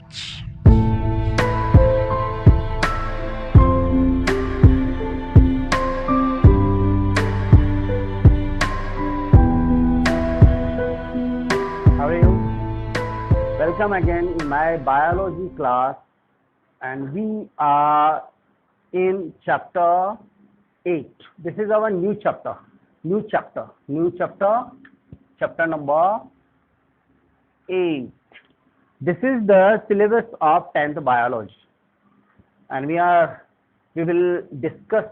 How are you? Welcome again in my biology class, and we are in chapter 8. This is our new chapter, chapter number 8. This is the syllabus of 10th biology, and we will discuss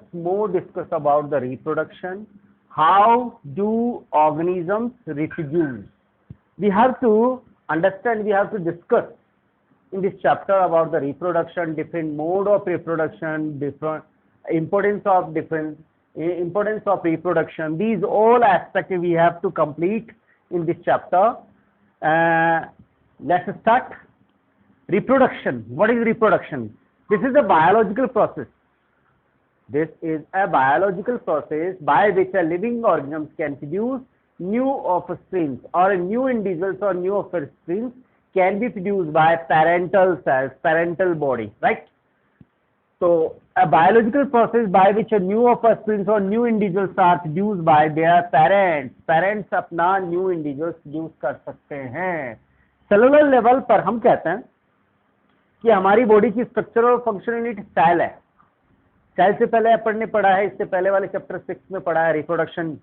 about the reproduction. How do organisms reproduce? We have to understand, we have to discuss in this chapter about the reproduction, different mode of reproduction, different importance of reproduction. These all aspects we have to complete in this chapter. Let's start. Reproduction. What is reproduction? This is a biological process. This is a biological process by which a living organism can produce new offspring, or new individuals or new offspring can be produced by parental cells, parental body, right? So a biological process by which a new offspring or new individuals are produced by their parents. Parents अपना new individuals produce कर सकते हैं. Cellular level पर हम कहते हैं कि हमारी बॉडी की स्ट्रक्चर और फंक्शन यूनिट सेल है. सेल से पहले अपन ने पढ़ा है, इससे पहले वाले चैप्टर 6 में पढ़ा है रिप्रोडक्शन,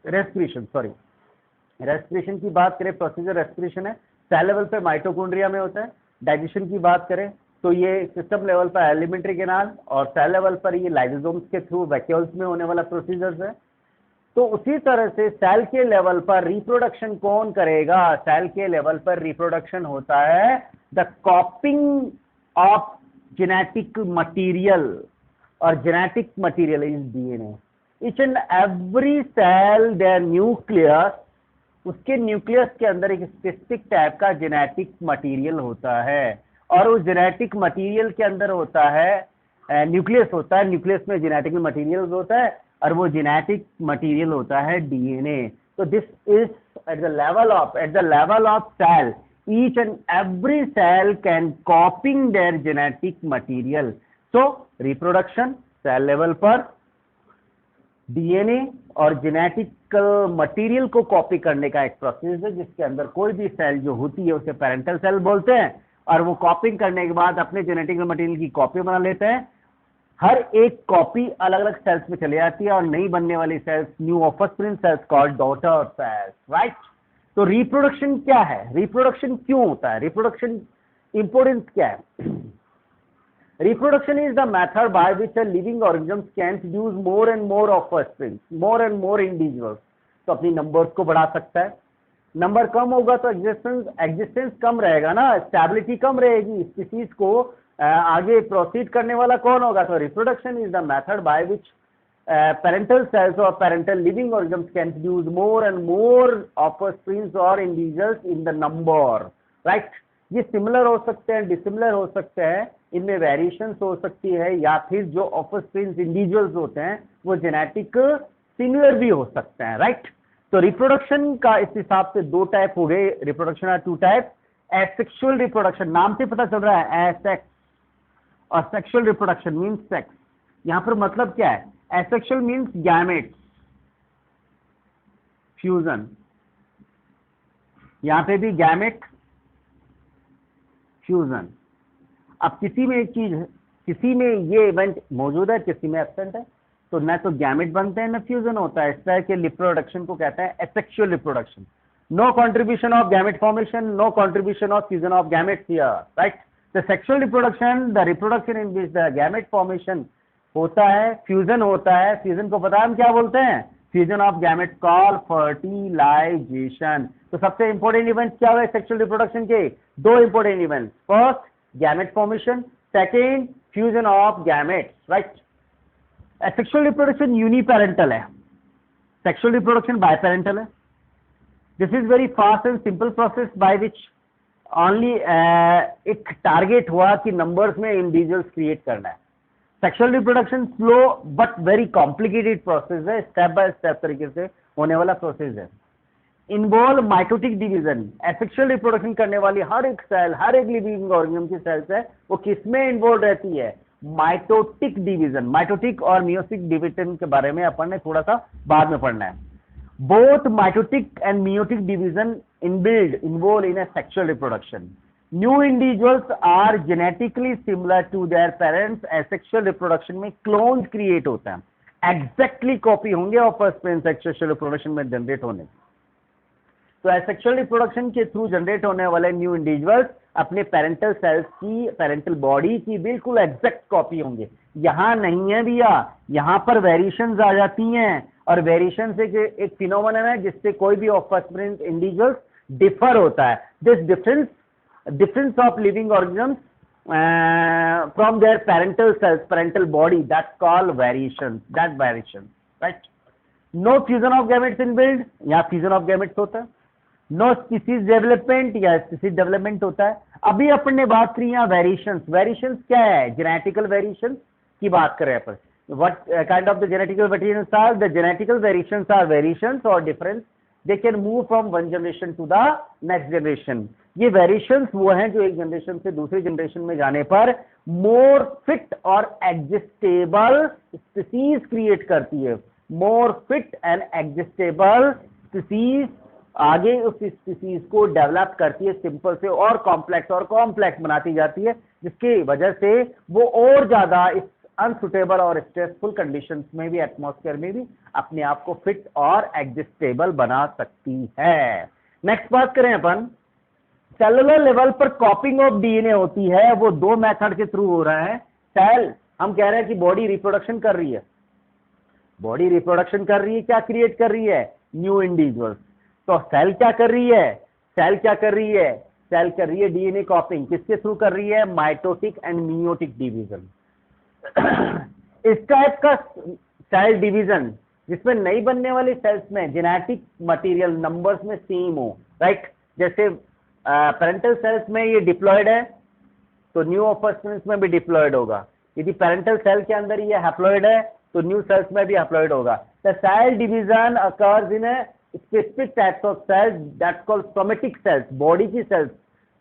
रेस्पिरेशन की बात करें, प्रोसीजर रेस्पिरेशन है. सेल लेवल पे माइटोकॉन्ड्रिया में होता है. डाइजेशन की बात करें तो ये सिस्टम लेवल पर एलिमेंट्री कैनाल, और सेल लेवल पर ये लाइसोसोम्स के थ्रू वैक्यूल्स में होने वाला प्रोसीजर्स है. तो उसी तरह से सेल के लेवल पर रिप्रोडक्शन कौन करेगा? सेल के लेवल पर रिप्रोडक्शन होता है the copying of genetic material, और genetic material is DNA. Each and every cell, their nucleus, उसके न्यूक्लियस के अंदर एक स्पेसिफिक टाइप का जेनेटिक मटेरियल होता है, और उस जेनेटिक मटेरियल के अंदर होता है न्यूक्लियस होता है. न्यूक्लियस में जेनेटिक मटेरियल होता है, और वो जेनेटिक मटेरियल होता है डीएनए. तो this is at the level of cell. Each and every cell can copying their genetic material. So reproduction cell level पर डीएनए और जेनेटिकल मटेरियल को कॉपी करने का एक प्रोसेस है, जिसके अंदर कोई भी सेल जो होती है उसे पेरेंटल सेल बोलते हैं, और वो कॉपिंग करने के बाद अपने जेनेटिकल मटेरियल की कॉपी बना लेते हैं. हर एक कॉपी अलग अलग सेल्स में चली जाती है, और नई बनने वाली cells, new offspring cells called daughter cells, right? तो रिप्रोडक्शन क्या है? रिप्रोडक्शन क्यों होता है? रिप्रोडक्शन इंपोर्टेंस क्या है? Reproduction is the method by which a living organism can produce more and more offspring, more and more individuals. तो अपनी नंबर्स को बढ़ा सकता है. नंबर कम होगा तो एग्जिस्टेंस कम रहेगा ना, स्टेबिलिटी कम रहेगी. स्पीसीज को आगे प्रोसीड करने वाला कौन होगा? तो reproduction is the method by which parental cells और parental living organs can produce more and more offsprings और individuals in the number, right? ये सिमिलर हो सकते हैं, डिसिमिलर हो सकते हैं, इनमें वेरिएशंस हो सकती है, या फिर जो ऑफस्प्रिंग्स इंडिविजुअल्स होते हैं वो जेनेटिक सिमिलर भी हो सकते हैं, राइट? तो रिप्रोडक्शन का इस हिसाब से दो टाइप हो गए. Reproduction are two type. Asexual reproduction, नाम से पता चल रहा है एसेक्स, और सेक्सुअल रिप्रोडक्शन मीन्स सेक्स. यहां पर मतलब क्या है? Asexual means gametes, fusion. यहां पे भी गैमेट, फ्यूजन. अब किसी में एक चीज है, किसी में ये इवेंट मौजूद है, किसी में एब्सेंट है, तो न तो गैमेट बनते हैं न फ्यूजन होता है. इस तरह के रिप्रोडक्शन को कहते हैं asexual reproduction. No contribution of gamete formation, no contribution of fusion of gametes here, right? The sexual reproduction, the reproduction in which the gamete formation होता है, फ्यूजन होता है. फ्यूजन को पता है हम क्या बोलते हैं? Fusion of gamete called fertilization. तो सबसे इंपॉर्टेंट इवेंट क्या हुआ सेक्सुअल रिप्रोडक्शन के? दो important event. First gamete formation, second fusion of gametes, right? Sexual reproduction uniparental है, सेक्सुअल रिप्रोडक्शन बायपेरेंटल है. This is very fast and simple process by which only एक target हुआ कि नंबर्स में इंडिविजुअल्स क्रिएट करना है. Sexual reproduction slow but very complicated process है, step by step तरीके से होने वाला प्रोसेस है. Involve mitotic division. Asexual reproduction करने वाली हर एक सेल, हर एक लिविंग ऑर्गेनिज्म की सेल्स है, वो किसमें इन्वॉल्व रहती है? Mitotic division. माइटोटिक और मियोटिक डिवीजन के बारे में अपन ने थोड़ा सा बाद में पढ़ना है। Both mitotic and meiotic division involved in a sexual reproduction. New individuals are genetically similar to their parents. Asexual reproduction में clones create होता है, exactly copy होंगे और फर्स्ट पेरेंट्स सेक्सुअल रिप्रोडक्शन में जनरेट होने। तो एसेक्सुअल रिप्रोडक्शन के through generate होने वाले न्यू इंडिविजुअल्स अपने पेरेंटल सेल्स की, पेरेंटल बॉडी की बिल्कुल एग्जैक्ट कॉपी होंगे। यहां नहीं है भैया, यहां पर वेरिएशंस आ जाती हैं, और वेरिएशन से एक फिनोमेनन है जिससे कोई भी ऑफस्प्रिंग इंडिविजुअल्स डिफर होता है। This difference of living organisms from their parental cells, parental body, that's called variation, right? No fusion of gametes in build, यहाँ fusion of gametes होता है। नो स्पीसीज डेवलपमेंट, या स्पीसीज डेवलपमेंट होता है। अभी अपन ने बात करी यहाँ वेरिएशंस। वेरिएशंस क्या है? जेनेटिकल वेरिएशंस की बात करें अपन। What kind of the genetical variations are? The genetical variations are variations और difference, they can move from one generation to the next generation. ये वेरिएशंस वो हैं जो एक जनरेशन से दूसरी जनरेशन में जाने पर मोर फिट और एडजस्टेबल स्पीसीज क्रिएट करती है। मोर फिट एंड एडजस्टेबल स्पीसीज आगे उस स्पीसीज को डेवलप करती है, सिंपल से और कॉम्प्लेक्स बनाती जाती है, जिसकी वजह से वो और ज्यादा इस अनसुटेबल और स्ट्रेसफुल कंडीशंस में भी, एटमॉस्फेयर में भी अपने आप को फिट और एडजस्टेबल बना सकती है। नेक्स्ट बात करें अपन, सेलुलर लेवल पर कॉपिंग ऑफ डीएनए होती है, वो दो मेथड के थ्रू हो रहा है। सेल, हम कह रहे हैं कि बॉडी रिप्रोडक्शन कर रही है, बॉडी रिप्रोडक्शन कर रही है, क्या क्रिएट कर रही है? New individuals. तो सेल क्या कर रही है? सेल क्या कर रही है? सेल कर रही है डीएनए कॉपिंग। किसके थ्रू कर रही है? Mitotic and meiotic division. इस टाइप का सेल डिवीजन जिसमें नई बनने वाली सेल्स में जेनेटिक मटेरियल नंबर्स में सेम हो, राइट? जैसे पेरेंटल सेल्स में ये डिप्लॉयड है तो न्यू ऑफस्प्रिंग्स में भी डिप्लॉयड होगा। यदि पेरेंटल सेल के अंदर ये हैप्लॉयड है तो न्यू सेल्स में भी हैप्लॉयड होगा। The cell division occurs in a specific types of cells that's called somatic cells, body की cells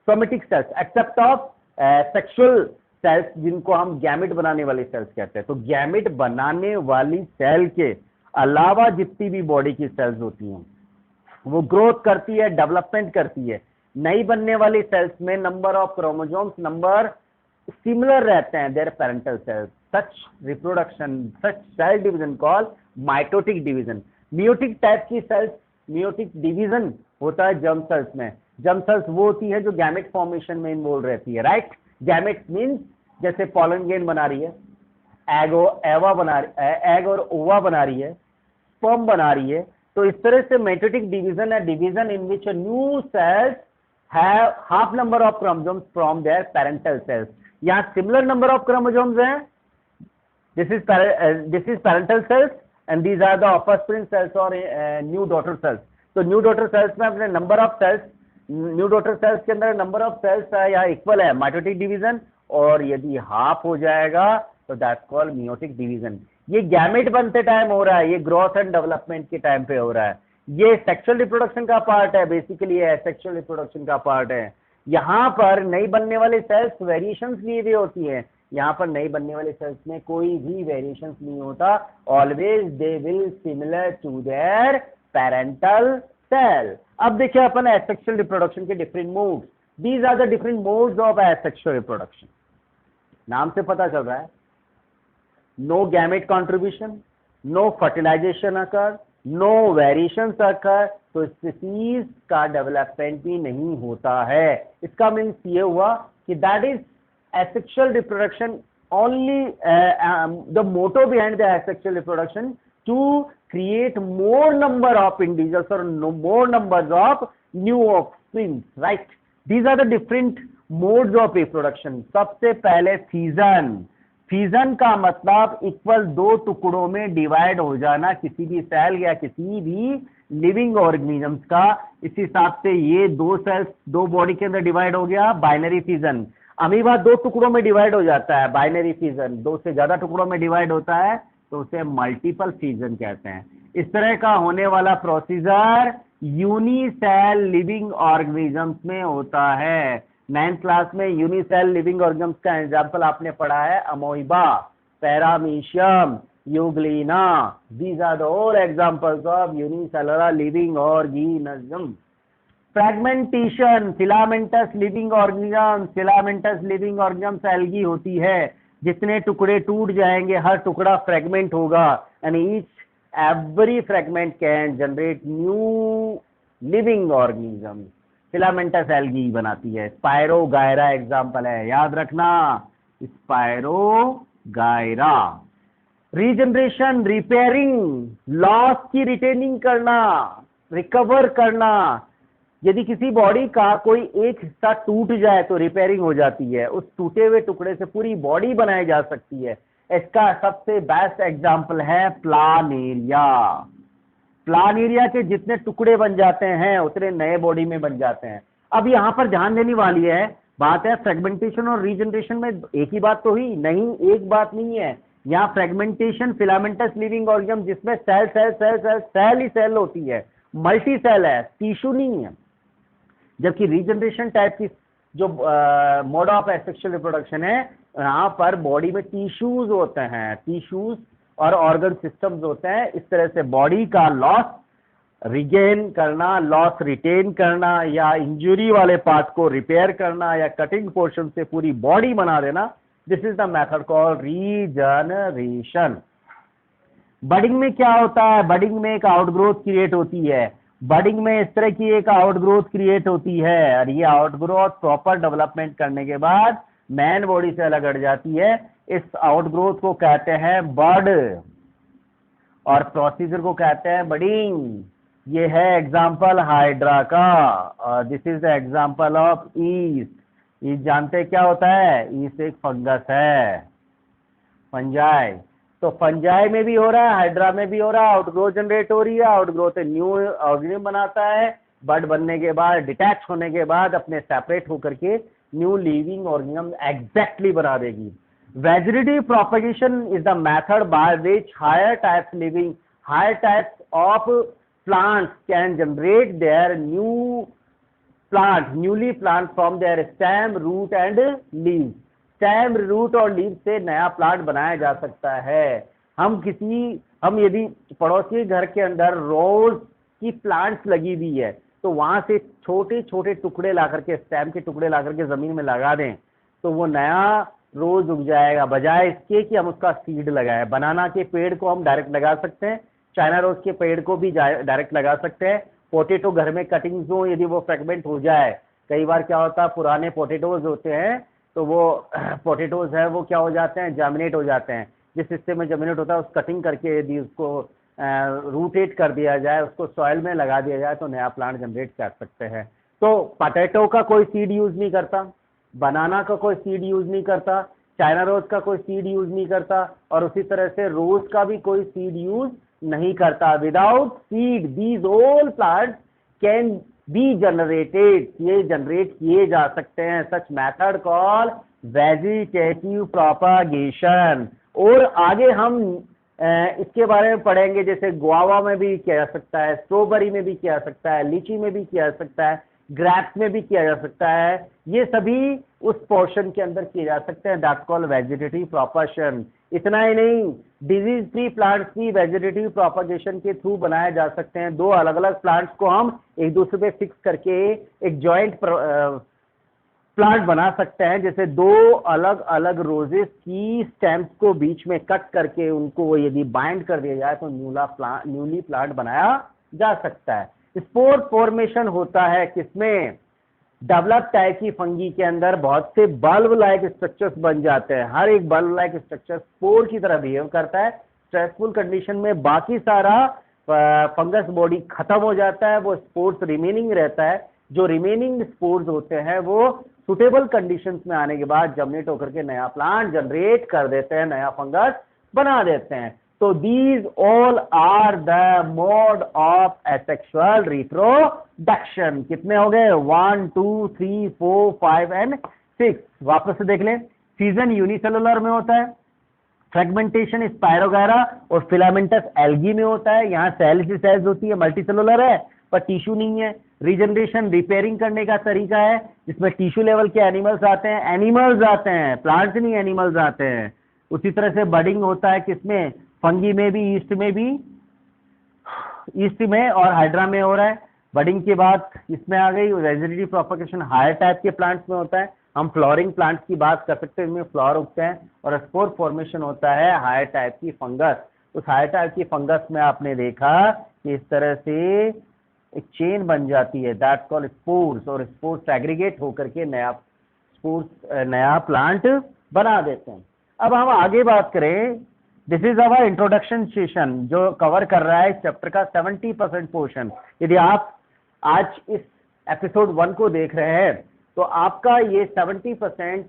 somatic cells, except of sexual cells जिनको हम गैमेट बनाने वाली सेल्स कहते हैं। तो गैमेट बनाने वाली सेल के अलावा जितनी भी बॉडी की सेल्स होती हैं वो ग्रोथ करती है, डेवलपमेंट करती है। नई बनने वाली सेल्स में number of chromosomes number similar रहते हैं their parental cells. Such reproduction, such cell division called mitotic division. Meiotic type की सेल्स, मियोटिक डिवीजन होता है जर्म सेल्स में। जर्म सेल्स वो होती है जो गैमेट फॉर्मेशन में इन्वॉल्व रहती है, राइट? गैमेट मींस जैसे पॉलन ग्रेन बना रही है, एग और ओवा बना रही है, स्पर्म बना रही है। तो इस तरह से मेटोटिक डिवीजन है division in which new cells have half number of chromosomes from their parental cells. यहाँ सिमिलर नंबर ऑफ क्रोमोसोम्स हैं। This is parental cells and these are the offspring cells or new daughter cells. तो new daughter cells में अपने number of cells, new daughter cells के अंदर number of cells यहाँ equal है, mitotic division. और यदि हाफ हो जाएगा तो दैट्स कॉल्ड मियोटिक डिवीजन। ये गैमेट बनते टाइम हो रहा है, ये ग्रोथ एंड डेवलपमेंट के टाइम पे हो रहा है। ये सेक्सुअल रिप्रोडक्शन का पार्ट है, बेसिकली ये सेक्सुअल रिप्रोडक्शन का पार्ट है। यहाँ पर नई बनने वाली सेल्स वेरिएशंस लिए हुए होती है, यहाँ पर नई बनने वाले सेल्स में कोई भी वेरिएशंस नहीं होता। Always they will similar to their parental cell. अब देखिए अपन एसेक्सुअल रिप्रोडक्शन के different modes. These are the different modes of asexual reproduction. नाम से पता चल रहा है, no gamete contribution, no fertilisation occur, no variations occur, तो स्पीसीज का डेवलपमेंट भी नहीं होता है। इसका मीन्स ये हुआ कि that is asexual reproduction only, the motto behind the asexual reproduction to create more number of individuals or more numbers of new offspring, right? These are the different modes of reproduction. सबसे पहले fission. Fission का मतलब equal दो टुकड़ों में divide हो जाना किसी भी सेल या किसी भी लिविंग ऑर्गेनिजम्स का। इस हिसाब से ये दो सेल्स दो बॉडी के अंदर डिवाइड हो गया, बाइनरी फिजन। अमीबा दो टुकड़ों में डिवाइड हो जाता है, बाइनरी फिजन। दो से ज्यादा टुकड़ों में डिवाइड होता है तो उसे मल्टीपल फिजन कहते हैं। इस तरह का होने वाला प्रोसीजर यूनिसेल लिविंग ऑर्गेनिजम्स में होता है। 9th क्लास में यूनिसेल लिविंग ऑर्गेनिजम्स का एग्जाम्पल आपने पढ़ा है, amoeba, paramecium, euglena. These are the all examples of unicellular living organism. Fragmentation, filamentous living organism, filamentous living organism algae होती है, जितने टुकड़े टूट जाएंगे हर टुकड़ा फ्रेगमेंट होगा, and each every fragment can generate new living organism. Filamentous algae बनाती है। स्पायरोगायरा एग्जाम्पल है, याद रखना, स्पायरोगायरा। रीजनरेशन, रिपेयरिंग, लॉस की रिटेनिंग करना, रिकवर करना। यदि किसी बॉडी का कोई एक हिस्सा टूट जाए तो रिपेयरिंग हो जाती है, उस टूटे हुए टुकड़े से पूरी बॉडी बनाई जा सकती है। इसका सबसे बेस्ट एग्जाम्पल है प्लानेरिया। प्लानेरिया के जितने टुकड़े बन जाते हैं उतने नए बॉडी में बन जाते हैं। अब यहाँ पर ध्यान देने वाली है बात है, फ्रेगमेंटेशन और रीजनरेशन में एक ही बात तो हुई नहीं, एक बात नहीं है। यहाँ फ्रेगमेंटेशन फिलामेंटस लिविंग ऑर्गेनिज्म जिसमें cell cell cell cell cell ही सेल होती है, मल्टी सेल है, टिश्यू नहीं है। जबकि रीजनरेशन टाइप की जो मोड ऑफ एसेक्सुअल रिप्रोडक्शन है, यहाँ पर बॉडी में टिश्यूज होते हैं, टिश्यूज और ऑर्गन सिस्टम्स होते हैं। इस तरह से बॉडी का लॉस रिगेन करना, लॉस रिटेन करना, या इंजुरी वाले पार्ट को रिपेयर करना, या कटिंग पोर्शन से पूरी बॉडी बना देना, this is the method called regeneration. Budding में क्या होता है? बडिंग में एक आउटग्रोथ क्रिएट होती है। बडिंग में इस तरह की एक आउटग्रोथ क्रिएट होती है, और ये आउटग्रोथ प्रॉपर डेवलपमेंट करने के बाद मैन बॉडी से अलग हट जाती है। इस आउटग्रोथ को कहते हैं बड, और प्रोसीजर को कहते हैं बडिंग। ये है एग्जाम्पल हाइड्रा का, और this is the example of east. East जानते क्या होता है? ईस्ट एक फंगस है, फंजाई। तो फंजाई में भी हो रहा है, हाइड्रा में भी हो रहा है, आउटग्रोथ जनरेट हो रही है। आउटग्रोथ न्यू ऑर्गेनिज्म बनाता है, बड बनने के बाद, डिटैच होने के बाद अपने सेपरेट होकर के न्यू लिविंग ऑर्गेनिज्म एग्जैक्टली बना देगी। Vegetative propagation is the method by which higher types of plants can generate their newly plant from their stem, root and leaves. Stem, root और लीव से नया प्लांट बनाया जा सकता है। हम यदि पड़ोसी घर के अंदर रोज की प्लांट्स लगी हुई है तो वहां से छोटे छोटे टुकड़े ला करके, स्टेम के टुकड़े ला करके जमीन में लगा दें तो वो नया रोज उग जाएगा, बजाय इसके कि हम उसका सीड लगाएं। बनाना के पेड़ को हम डायरेक्ट लगा सकते हैं, चाइना रोज के पेड़ को भी डायरेक्ट लगा सकते हैं। पोटैटो घर में कटिंग्स हो, यदि वो फ्रेगमेंट हो जाए, कई बार क्या होता है पुराने पोटैटोज होते हैं तो वो पोटैटोज है वो क्या हो जाते हैं, जर्मिनेट हो जाते हैं। जिस हिस्से में जर्मिनेट होता है उस कटिंग करके यदि उसको रूटेट कर दिया जाए, उसको सॉइल में लगा दिया जाए तो नया प्लांट जनरेट कर सकते हैं। तो पोटैटो का कोई सीड यूज नहीं करता, बनाना का कोई सीड यूज नहीं करता, चाइना रोज का कोई सीड यूज नहीं करता, और उसी तरह से रोज का भी कोई सीड यूज नहीं करता। Without seed these all plants can be generated, ये जनरेट किए जा सकते हैं। सच मेथड कॉल वेजिटेटिव प्रोपागेशन। और आगे हम इसके बारे में पढ़ेंगे, जैसे गुआवा में भी किया जा सकता है, स्ट्रॉबेरी में भी किया जा सकता है, लीची में भी किया जा सकता है, ग्रेप्स में भी किया जा सकता है। ये सभी उस पोर्शन के अंदर किए जा सकते हैं, दैट्स कॉल्ड वेजिटेटिव प्रोपगेशन। इतना ही नहीं, डिजीज फ्री प्लांट्स भी वेजिटेटिव प्रोपगेशन के थ्रू बनाए जा सकते हैं। दो अलग अलग प्लांट्स को हम एक दूसरे पे फिक्स करके एक जॉइंट प्लांट बना सकते हैं। जैसे दो अलग अलग रोजेस की स्टेम्स को बीच में कट करके उनको यदि बाइंड कर दिया जाए तो न्यूली प्लांट बनाया जा सकता है। स्पोर फॉर्मेशन होता है किसमें? डेवलप टाइप की फंगी के अंदर बहुत से बल्ब लाइक स्ट्रक्चर्स बन जाते हैं। हर एक बल्ब लाइक स्ट्रक्चर स्पोर की तरह बिहेव करता है। स्ट्रेसफुल कंडीशन में बाकी सारा फंगस बॉडी खत्म हो जाता है, वो स्पोर्स रिमेनिंग रहता है। जो रिमेनिंग स्पोर्स होते हैं वो सुटेबल कंडीशंस में आने के बाद जर्मिनेट होकर के नया प्लांट जनरेट कर देते हैं, नया फंगस बना देते हैं। तो these all are the mode of asexual reproduction। कितने हो गए? 1 2 3 4 5 and 6। वापस से देख लें। सीजन यूनिसेलुलर में होता है, फ्रेगमेंटेशन स्पायरोगायरा और फिलामेंटस एल्गी में होता है। यहाँ सेल की सेल्स होती है, मल्टीसेलुलर है, पर टिश्यू नहीं है। रीजनरेशन रिपेयरिंग करने का तरीका है जिसमें टिश्यू लेवल के एनिमल्स आते हैं, प्लांट्स नहीं एनिमल्स आते हैं। उसी तरह से बडिंग होता है किसमें, फंगी में भी, ईस्ट में और हाइड्रा में हो रहा है। बडिंग के बाद इसमें आ गई वेजिटेटिव प्रोपगेशन, हायर टाइप के प्लांट्स में होता है। हम फ्लोरिंग प्लांट्स की बात कर सकते हैं, इनमें फ्लावर उगते हैं और स्पोर फॉर्मेशन होता है हायर टाइप की फंगस। उस हायर टाइप की फंगस में आपने देखा कि इस तरह से एक चेन बन जाती है, दैट्स कॉल्ड स्पोर्स, और स्पोर्स एग्रीगेट होकर के नया प्लांट बना देते हैं। अब हम आगे बात करें, this is our introduction session जो कवर कर रहा है इस चैप्टर का 70% पोर्शन। यदि आप आज इस एपिसोड 1 को देख रहे हैं तो आपका ये 70%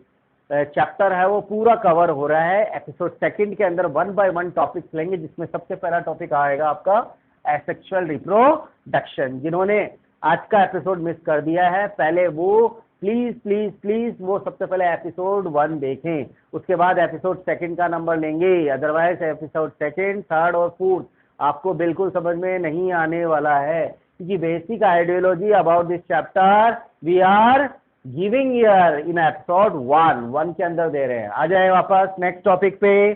चैप्टर है वो पूरा कवर हो रहा है। एपिसोड 2 के अंदर 1 बाय 1 टॉपिक्स लेंगे, जिसमें सबसे पहला टॉपिक आएगा आपका एसेक्सुअल रिप्रोडक्शन। जिन्होंने आज का एपिसोड मिस कर दिया है, पहले वो प्लीज वो सबसे पहले एपिसोड 1 देखें, उसके बाद एपिसोड 2 का नंबर लेंगे। अदरवाइज एपिसोड 2, 3 और 4 आपको बिल्कुल समझ में नहीं आने वाला है, क्योंकि basic ideology about this chapter we are giving here in episode 1 के अंदर दे रहे हैं। आ जाए वापस नेक्स्ट टॉपिक पे,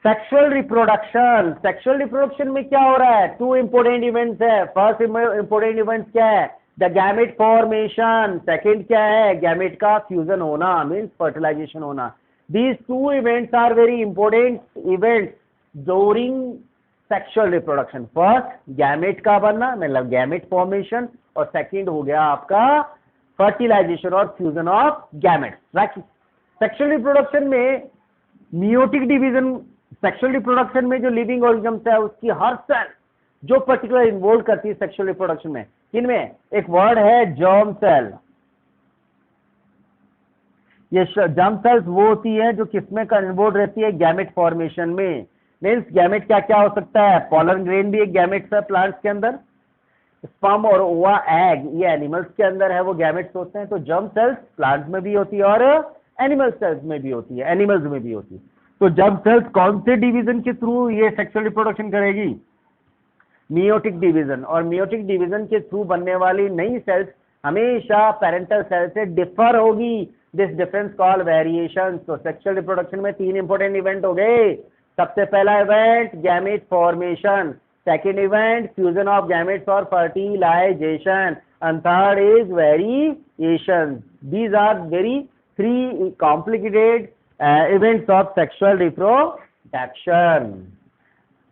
सेक्सुअल रिप्रोडक्शन। सेक्सुअल रिप्रोडक्शन में क्या हो रहा है, 2 इंपोर्टेंट इवेंट्स है। फर्स्ट इंपोर्टेंट इवेंट्स क्या है, द गैमेट फॉर्मेशन। सेकंड क्या है, गैमेट का फ्यूजन होना, मींस फर्टिलाइजेशन होना। These 2 events are very important events during sexual reproduction. First gamete का बनना मतलब गैमेट फॉर्मेशन, और सेकंड हो गया आपका फर्टिलाइजेशन और fusion of gametes. Sexual reproduction में मियोटिक डिवीजन, सेक्सुअल रिप्रोडक्शन में जो लिविंग ऑर्गेनिज्म है उसकी हर सेल जो पर्टिकुलर इन्वॉल्व करती है सेक्सुअल रिप्रोडक्शन में, किनमें, एक वर्ड है जर्म सेल। ये जर्म सेल्स वो होती है जो किसमें इन्वॉल्व रहती है, गैमेट फॉर्मेशन में। मीन्स गैमेट क्या क्या हो सकता है, पॉलन ग्रेन भी एक गैमेट्स है प्लांट्स के अंदर, स्पर्म और ओवा एग ये एनिमल्स के अंदर है, वो गैमेट्स होते हैं। तो जर्म सेल्स प्लांट्स में भी होती है और एनिमल सेल्स में भी होती है, एनिमल्स में भी होती है। तो जर्म सेल्स कौन से डिवीजन के थ्रू ये सेक्सुअल रिप्रोडक्शन करेगी, मियोटिक डिवीजन। और मियोटिक डिवीजन के थ्रू बनने वाली नई सेल्स हमेशा पेरेंटल सेल से डिफर होगी, दिस डिफरेंस कॉल्ड वेरिएशन। तो सेक्सुअल रिप्रोडक्शन में 3 इंपोर्टेंट इवेंट हो गए। सबसे पहला event gamete formation, second event fusion of gametes और fertilisation, and third is variation. These are very 3 complicated events of sexual reproduction.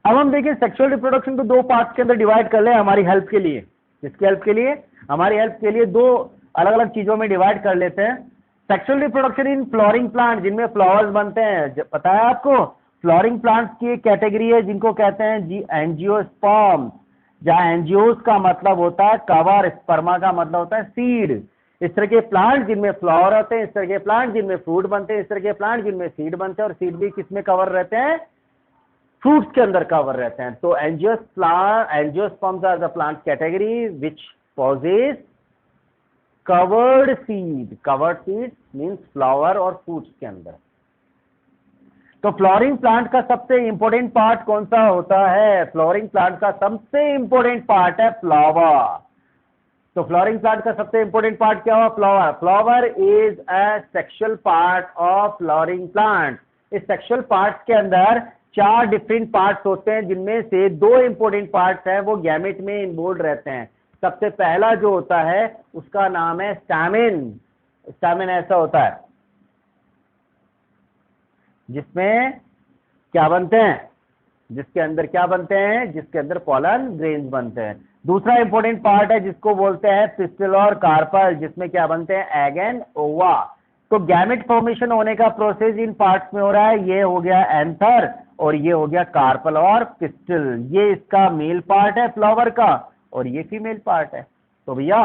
अब हम देखिए सेक्सुअल रिप्रोडक्शन को 2 पार्ट्स के अंदर डिवाइड कर ले हमारी हेल्प के लिए। किसकी हेल्प के लिए, हमारी हेल्प के लिए 2 अलग अलग चीजों में डिवाइड कर लेते हैं। Sexual reproduction in flowering plant, जिनमें फ्लावर्स बनते हैं, पता है आपको, फ्लोरिंग प्लांट्स की एक कैटेगरी है जिनको कहते हैं एंजियोस्पर्म, जहां एंजियोस का मतलब होता है कवर, स्पर्मा का मतलब होता है सीड। इस तरह के प्लांट जिनमें फ्लावर होते हैं, इस तरह के प्लांट जिनमें फ्रूट बनते हैं, इस तरह के प्लांट जिनमें सीड बनते हैं, और सीड भी किसमें कवर रहते हैं, फ्रूट्स के अंदर कवर रहते हैं। तो angiosperms are the plant category which possess covered seed. Covered seed means flower और फ्रूट्स के अंदर। तो फ्लोरिंग प्लांट का सबसे इंपॉर्टेंट पार्ट कौन सा होता है, फ्लोरिंग प्लांट का सबसे इंपॉर्टेंट पार्ट है फ्लावर। तो फ्लोरिंग प्लांट का सबसे इंपॉर्टेंट पार्ट क्या हुआ, flower. Flower is a sexual part of flowering plant. इस सेक्सुअल पार्ट के अंदर 4 डिफरेंट पार्ट्स होते हैं, जिनमें से 2 इंपॉर्टेंट पार्ट्स हैं वो गैमेट में इन्वॉल्व रहते हैं। सबसे पहला जो होता है उसका नाम है स्टैमेन। स्टैमेन ऐसा होता है जिसमें क्या बनते हैं, जिसके अंदर क्या बनते हैं, जिसके अंदर पॉलन ग्रेन्स बनते हैं। दूसरा इंपॉर्टेंट पार्ट है जिसको बोलते हैं पिस्टिल और कार्पल, जिसमें क्या बनते हैं, एग एंड ओवा। तो गैमेट फॉर्मेशन होने का प्रोसेस इन पार्ट्स में हो रहा है। ये हो गया एंथर और ये हो गया कार्पल और पिस्टिल। ये इसका मेल पार्ट है फ्लावर का और ये फीमेल पार्ट है। तो भैया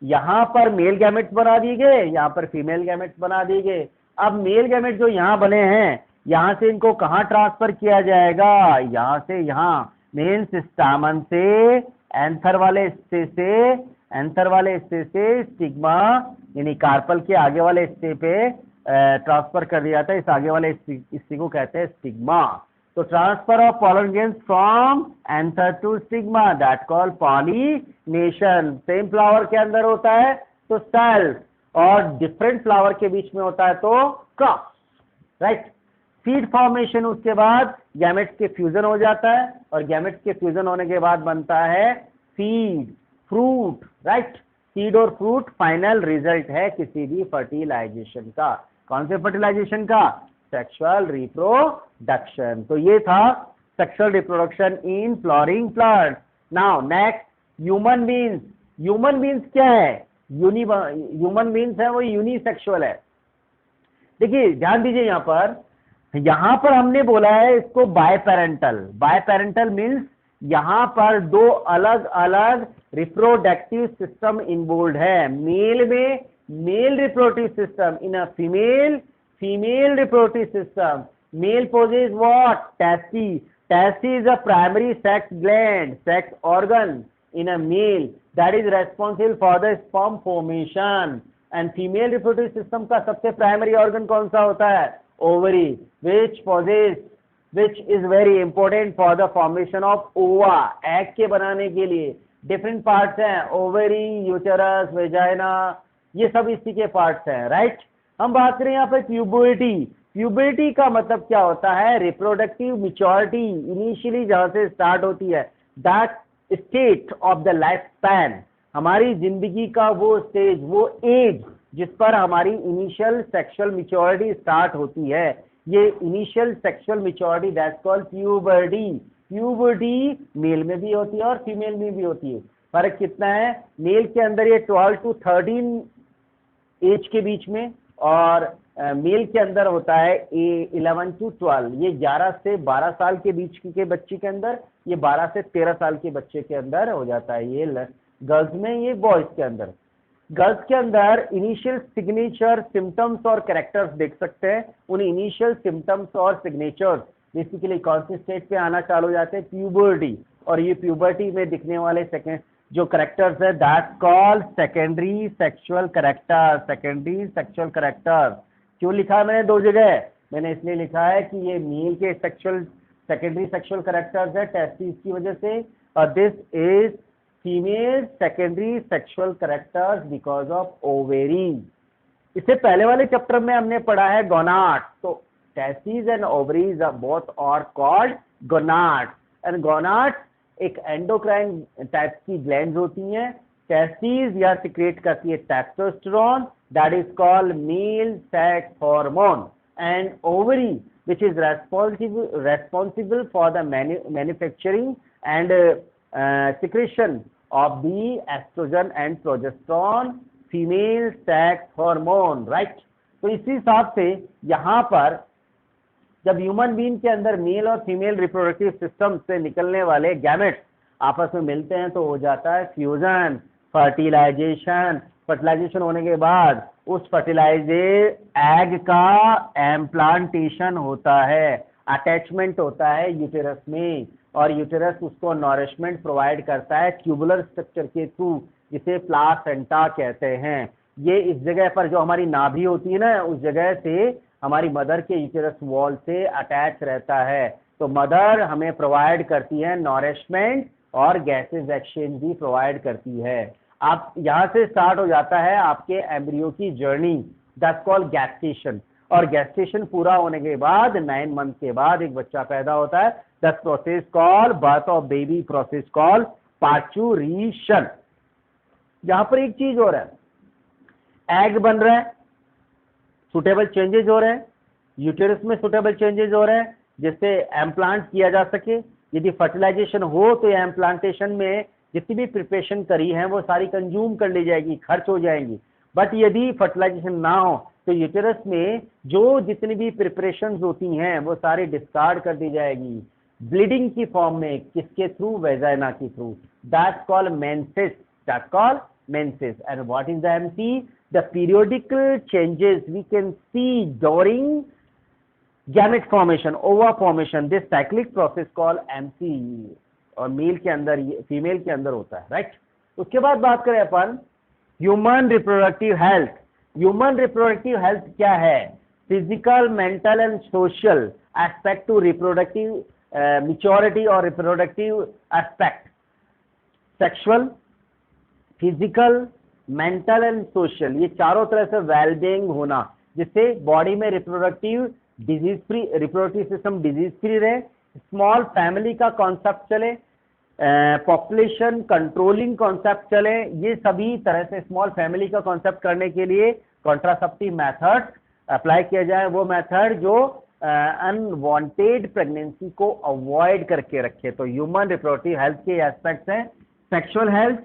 यहां पर मेल गैमेट्स बना दिए गए, यहां पर फीमेल गैमेट्स बना दिए गए। अब मेल गैमेट जो यहां बने हैं, यहां से इनको कहां ट्रांसफर किया जाएगा, यहां से यहां, मीन्स स्टामन से एंथर वाले हिस्से से, एंथर वाले हिस्से से स्टिग्मा यानी कार्पल के आगे वाले हिस्से पे ट्रांसफर कर दिया जाता है। इस आगे वाले हिस्से को कहते हैं स्टिग्मा। तो transfer of pollen grains from anther to stigma that call pollination. Same flower के अंदर होता है तो सेल्फ, और डिफरेंट फ्लावर के बीच में होता है तो क्रॉस, राइट। सीड फॉर्मेशन, उसके बाद गैमेट्स के फ्यूजन हो जाता है, और गैमेट्स के फ्यूजन होने के बाद बनता है सीड, फ्रूट, राइट। सीड और फ्रूट फाइनल रिजल्ट है किसी भी फर्टिलाइजेशन का। कौन से फर्टिलाइजेशन का? Sexual reproduction. तो ये था sexual reproduction in flowering plant. Now next, human beings. Human beings क्या है? ह्यूमन बीइंग्स है वो यूनिसेक्सुअल है। देखिए ध्यान दीजिए, यहाँ पर हमने बोला है इसको बायपेरेंटल। बायपेरेंटल मीन्स यहाँ पर दो अलग अलग रिप्रोडक्टिव सिस्टम इन्वॉल्व है। मेल में male reproductive system, in a female female reproductive system. Male possesses what? Testes. Testes is a primary sex gland, sex organ in a male that is responsible for the sperm formation. And female reproductive system का सबसे primary organ कौन सा होता है? Ovary, which is very important for the formation of ova. egg के बनाने के लिए different parts हैं, ovary, uterus, vagina, ये सब इसी के parts हैं, right? हम बात करें यहाँ पे प्यूबर्टी। प्यूबर्टी का मतलब क्या होता है? रिप्रोडक्टिव मैच्योरिटी इनिशियली जहां से स्टार्ट होती है, that state of the life span, हमारी जिंदगी का वो स्टेज, वो एज जिस पर हमारी इनिशियल सेक्सुअल मैच्योरिटी स्टार्ट होती है, ये initial sexual maturity that's called puberty. Puberty male में भी होती है और फीमेल में भी होती है। फर्क कितना है? मेल के अंदर ये 12 to 13 एज के बीच में, और मेल के अंदर होता है 11 to 12। ये 11 से 12 साल के बीच के बच्चे के अंदर, ये 12 से 13 साल के बच्चे के अंदर हो जाता है। ये गर्ल्स में, ये बॉयज के अंदर। गर्ल्स के अंदर इनिशियल सिग्नेचर, सिम्टम्स और कैरेक्टर्स देख सकते हैं। उन इनिशियल सिम्टम्स और सिग्नेचर्स बेसिकली कौन से स्टेज पे आना चालू हो जाते हैं? प्यूबर्टी। और ये प्यूबर्टी में दिखने वाले सेकेंड जो करेक्टर्स है that called secondary sexual character. Secondary sexual character क्यों लिखा है मैंने दो जगह? मैंने इसलिए लिखा है कि ये मेल के सेकेंडरी सेक्सुअल करेक्टर्स है टेस्टिस की वजह से, और this is female secondary sexual characters because of ovary. इससे पहले वाले चैप्टर में हमने पढ़ा है गोनाड। तो testis and ovaries are both are called gonad, and gonad एक एंडोक्राइन टाइप की ग्लैंड होती हैं। टेस्टिस या सिक्रेट करती है testosterone, that is called male sex hormone, and ovary which is responsible for the manufacturing and secretion of the estrogen and progesterone, female sex hormone, right? तो इसी हिसाब से यहाँ पर जब ह्यूमन बीइंग के अंदर मेल और फीमेल रिप्रोडक्टिव सिस्टम से निकलने वाले गैमेट्स आपस में मिलते हैं तो हो जाता है फ्यूजन, फर्टिलाइजेशन। फर्टिलाइजेशन होने के बाद उस एग का एम्प्लांटेशन होता है, अटैचमेंट होता है यूटेरस में, और यूटेरस उसको नॉरिशमेंट प्रोवाइड करता है ट्यूबुलर स्ट्रक्चर के थ्रू, जिसे प्लासेंटा कहते हैं। ये इस जगह पर जो हमारी नाभि होती है ना, उस जगह से हमारी मदर के यूटेरस वॉल से अटैच रहता है। तो मदर हमें प्रोवाइड करती है नॉरिशमेंट और गैसेज एक्सचेंज भी प्रोवाइड करती है। आप यहाँ से स्टार्ट हो जाता है आपके एम्ब्रियो की जर्नी, दैट्स कॉल्ड गैस्टेशन। और गैस्टेशन पूरा होने के बाद 9 मंथ के बाद एक बच्चा पैदा होता है। That process called birth of baby, process called parturition. यहाँ पर एक चीज हो रहा है, एग बन रहा है, सुटेबल चेंजेस हो रहे हैं, यूटेरस में सुटेबल चेंजेस हो रहे हैं जिससे एम्प्लांट किया जा सके। यदि फर्टिलाइजेशन हो तो ये एम्प्लांटेशन में जितनी भी प्रिपरेशन करी है वो सारी कंज्यूम कर ली जाएगी, खर्च हो जाएंगी। बट यदि फर्टिलाइजेशन ना हो तो यूटेरस में जो जितनी भी प्रिपरेशंस होती हैं वो सारी डिस्कार्ड कर दी जाएगी ब्लीडिंग की फॉर्म में। किसके थ्रू? वेजाइना के through. That's called menses, that's called menses. And what is the MC? The periodical changes we can see during gamete formation, ova formation, this cyclic process called MC, और mail के अंदर, female के अंदर होता है, right? उसके बाद बात करें अपन human reproductive health. Human reproductive health क्या है? physical, mental and social aspect to reproductive maturity or reproductive aspect. Sexual, physical, mental and social, ये चारों तरह से वेलबींग होना, जिससे बॉडी में reproductive disease free, reproductive system disease free रहे, स्मॉल फैमिली का कॉन्सेप्ट चले, पॉपुलेशन कंट्रोलिंग कॉन्सेप्ट चले। ये सभी तरह से स्मॉल फैमिली का कॉन्सेप्ट करने के लिए कॉन्ट्रासेप्टिव मेथड अप्लाई किया जाए, वो मेथड जो अनवांटेड प्रेगनेंसी को अवॉइड करके रखे। तो ह्यूमन रिप्रोडक्टिव हेल्थ के एस्पेक्ट्स हैं, sexual health,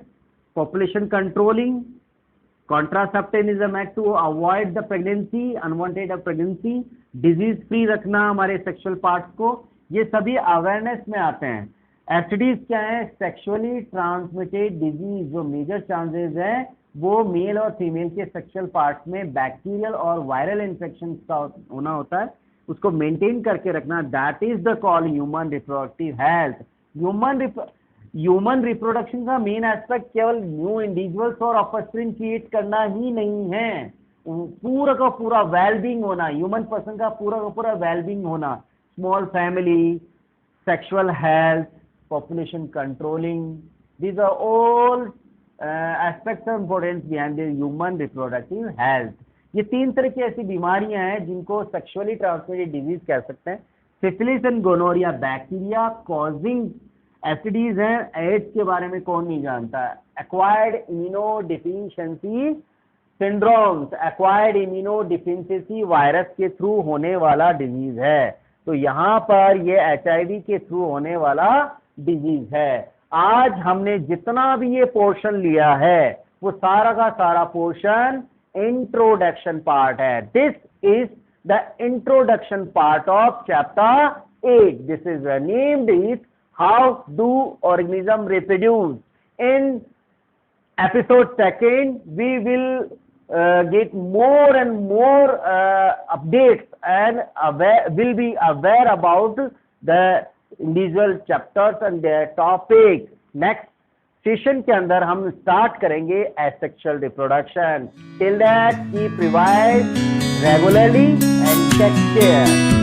population controlling, contraceptive act to avoid the pregnancy, unwanted pregnancy, disease free रखना हमारे सेक्सुअल पार्ट्स को, ये सभी अवेयरनेस में आते हैं। एसटीडीज क्या है? सेक्सुअली ट्रांसमिटेड डिजीज, जो मेजर चांसेस हैं वो मेल और फीमेल के सेक्सुअल पार्ट्स में बैक्टीरियल और वायरल इन्फेक्शन का होना होता है, उसको मेंटेन करके रखना, that is the call human reproductive health. Human reproduction का मेन एस्पेक्ट केवल न्यू इंडिविजुअल्स और ऑफस्प्रिंग क्रिएट करना ही नहीं है, पूरा का पूरा वेलबींग होना, ह्यूमन पर्सन का पूरा वेलबींग होना, small family, sexual health, population controlling, these are all aspects of importance behind the human reproductive health। ये तीन तरह की ऐसी बीमारियां हैं जिनको सेक्सुअली ट्रांसमिटेड डिजीज कह सकते हैं। Syphilis and gonorrhoea bacteria causing STDs हैं, एड्स के बारे में कौन नहीं जानता। Acquired immunodeficiency syndromes, acquired immunodeficiency virus के थ्रू होने वाला डिजीज है, तो यहाँ पर ये एचआईवी के थ्रू होने वाला डिजीज है। आज हमने जितना भी ये पोर्शन लिया है वो सारा का सारा पोर्शन इंट्रोडक्शन पार्ट है। This is the introduction part of chapter 8। This is named is how do organism reproduce. In episode 2 we will get more and more updates and will be aware about the individual chapters and their topic। next session के अंदर हम start करेंगे asexual reproduction। till that keep revise regularly and take care।